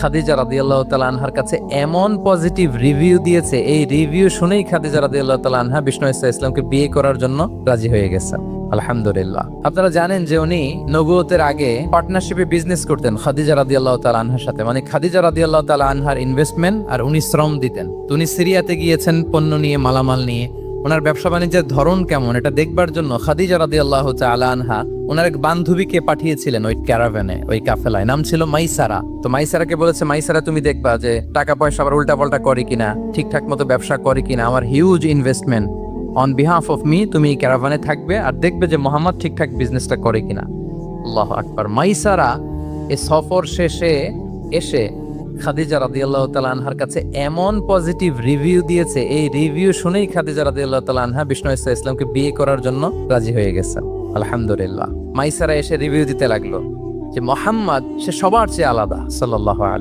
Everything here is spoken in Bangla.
খাদিজা রাদিয়াল্লাহু তাআলা আনহার কাছে এমন পজিটিভ রিভিউ দিয়েছে, এই রিভিউ শুনেই খাদিজা রাদিয়াল্লাহু তাআলা আনহা বিষ্ণু ইসলামকে বিয়ে করার জন্য রাজি হয়ে গেছেন। আলহামদুলিল্লাহ। আপনারা জানেন যে উনি নবুয়তের আগে পার্টনারশিপে বিজনেস করতেন খাদিজা রাদিয়াল্লাহু তাআলা আনহার সাথে, মানে খাদিজা রাদিয়াল্লাহু তাআলা আনহার ইনভেস্টমেন্ট আর উনি শ্রম দিতেন। তো উনি সিরিয়াতে গিয়েছেন পণ্য নিয়ে, মালামাল নিয়ে। ওনার ব্যবসা বাণিজ্যের ধরন কেমন এটা দেখবার জন্য খাদিজা রাদিয়াল্লাহু তাআলা আনহা ওনার এক বান্ধবীকে পাঠিয়েছিলেন ওই ক্যারাভ্যানে, ওই কাফেলায়। নাম ছিল মাইসারা। তো মাইসারাকে বলেছে, মাইসারা তুমি দেখবা যে টাকা পয়সা আবার উল্টা পাল্টা করে কিনা, ঠিকঠাক মতো ব্যবসা করে কিনা, আমার huge investment, on behalf of me তুমি এই ক্যারাভানে থাকবে আর দেখবে যে মোহাম্মদ ঠিকঠাক বিজনেসটা করে কিনা। আল্লাহু আকবার। মাইসারা এই সফর শেষে এসে খাদিজা রাদিয়াল্লাহু তাআলা আনহার কাছে এমন পজিটিভ রিভিউ দিয়েছে, এই রিভিউ শুনেই খাদিজা রাদিয়াল্লাহু তাআলা আনহা বিষ্ণু ইসলামকে বিয়ে করার জন্য রাজি হয়ে গেছেন। আলহামদুলিল্লাহ। মাইসারা এসে রিভিউ দিতে লাগলো যে মোহাম্মদ সে সবার চেয়ে আলাদা সাল্লাল্লাহু আলাইহি